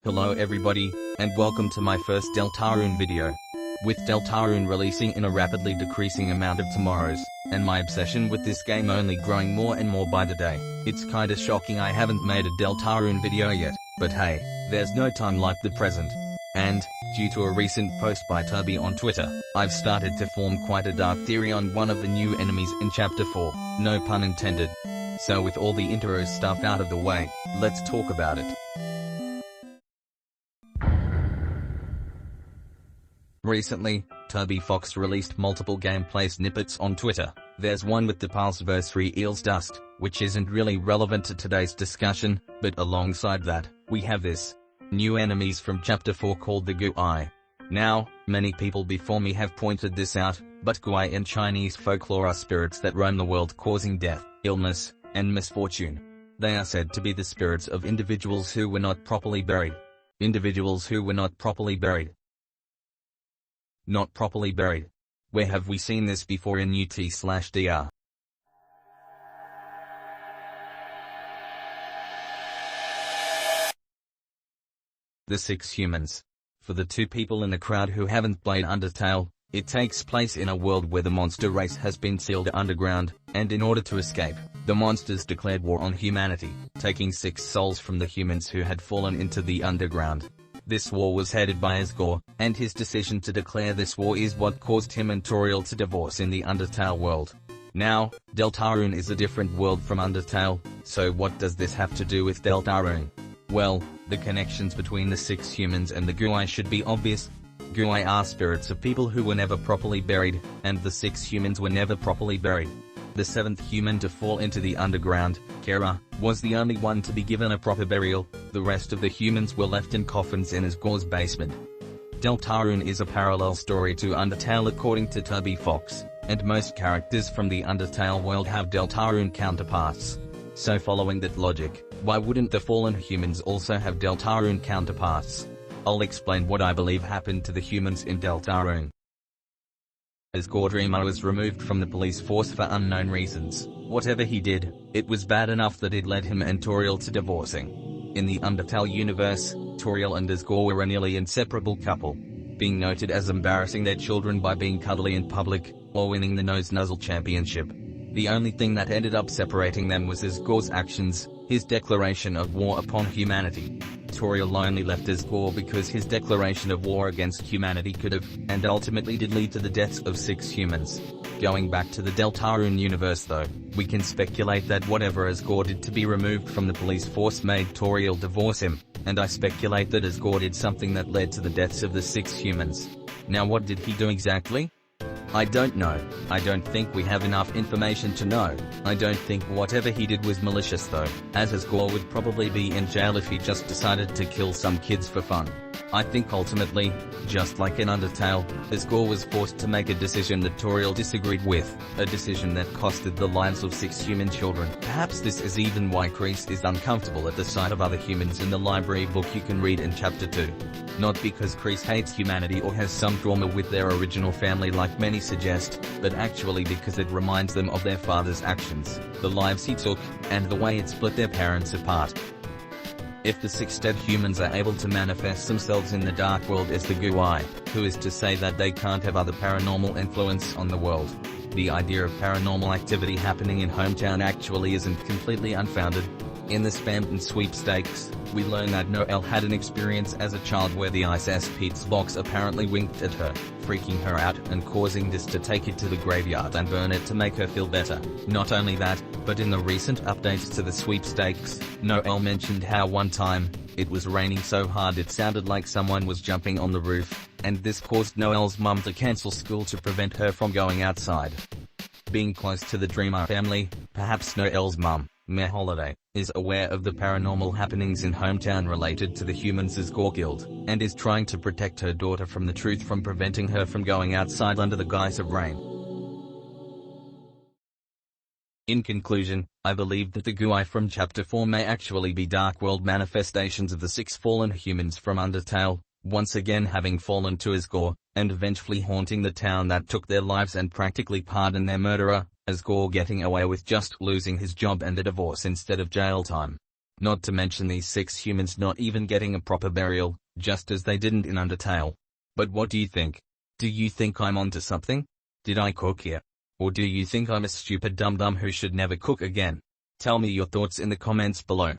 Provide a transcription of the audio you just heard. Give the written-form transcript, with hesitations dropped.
Hello everybody, and welcome to my first Deltarune video. With Deltarune releasing in a rapidly decreasing amount of tomorrows, and my obsession with this game only growing more and more by the day, it's kinda shocking I haven't made a Deltarune video yet, but hey, there's no time like the present. And, due to a recent post by Tubby on Twitter, I've started to form quite a dark theory on one of the new enemies in Chapter 4, no pun intended. So with all the intro stuff out of the way, let's talk about it. Recently, Tubby Fox released multiple gameplay snippets on Twitter. There's one with the Pulseversary Eel's Dust, which isn't really relevant to today's discussion, but alongside that, we have this new enemies from Chapter 4 called the Guei. Now, many people before me have pointed this out, but Guei in Chinese folklore are spirits that roam the world causing death, illness, and misfortune. They are said to be the spirits of individuals who were not properly buried. Individuals who were not properly buried. Not properly buried. Where have we seen this before in UT/DR? The 6 humans. For the 2 people in the crowd who haven't played Undertale, it takes place in a world where the monster race has been sealed underground, and in order to escape, the monsters declared war on humanity, taking 6 souls from the humans who had fallen into the underground. This war was headed by Guei, and his decision to declare this war is what caused him and Toriel to divorce in the Undertale world. Now, Deltarune is a different world from Undertale, so what does this have to do with Deltarune? Well, the connections between the 6 humans and the Guei should be obvious. Guei are spirits of people who were never properly buried, and the 6 humans were never properly buried. The 7th human to fall into the underground, Kara, was the only one to be given a proper burial. The rest of the humans were left in coffins in Guei's basement. Deltarune is a parallel story to Undertale according to Tubby Fox, and most characters from the Undertale world have Deltarune counterparts. So following that logic, why wouldn't the fallen humans also have Deltarune counterparts? I'll explain what I believe happened to the humans in Deltarune. As Guei was removed from the police force for unknown reasons. Whatever he did, it was bad enough that it led him and Toriel to divorcing. In the Undertale universe, Toriel and Guei were a nearly inseparable couple, being noted as embarrassing their children by being cuddly in public, or winning the nose nuzzle championship. The only thing that ended up separating them was Guei's actions, his declaration of war upon humanity. Toriel only left Guei because his declaration of war against humanity could have, and ultimately did lead to the deaths of 6 humans. Going back to the Deltarune universe though, we can speculate that whatever Guei did to be removed from the police force made Toriel divorce him, and I speculate that Guei did something that led to the deaths of the 6 humans. Now what did he do exactly? I don't know. I don't think we have enough information to know. I don't think whatever he did was malicious though, as Guei would probably be in jail if he just decided to kill some kids for fun. I think ultimately, just like in Undertale, Guei was forced to make a decision that Toriel disagreed with, a decision that costed the lives of 6 human children. Perhaps this is even why Kreese is uncomfortable at the sight of other humans in the library book you can read in Chapter 2. Not because Kreese hates humanity or has some drama with their original family like many suggest, but actually because it reminds them of their father's actions, the lives he took, and the way it split their parents apart. If the 6 dead humans are able to manifest themselves in the dark world as the Guei, who is to say that they can't have other paranormal influence on the world? The idea of paranormal activity happening in Hometown actually isn't completely unfounded. In the Spamton sweepstakes, we learn that Noelle had an experience as a child where the Ice Pete's box apparently winked at her, freaking her out and causing this to take it to the graveyard and burn it to make her feel better. Not only that, but in the recent updates to the sweepstakes, Noelle mentioned how one time, it was raining so hard it sounded like someone was jumping on the roof, and this caused Noelle's mum to cancel school to prevent her from going outside. Being close to the Dreamer family, perhaps Noelle's mum, Meh Holiday, is aware of the paranormal happenings in Hometown related to the humans' Guei Guild, and is trying to protect her daughter from the truth from preventing her from going outside under the guise of rain. In conclusion, I believe that the Guei from Chapter 4 may actually be Dark World manifestations of the 6 fallen humans from Undertale, once again having fallen to Guei, and eventually haunting the town that took their lives and practically pardoned their murderer, Guei getting away with just losing his job and a divorce instead of jail time. Not to mention these 6 humans not even getting a proper burial, just as they didn't in Undertale. But what do you think? Do you think I'm onto something? Did I cook here? Or do you think I'm a stupid dum-dum who should never cook again? Tell me your thoughts in the comments below.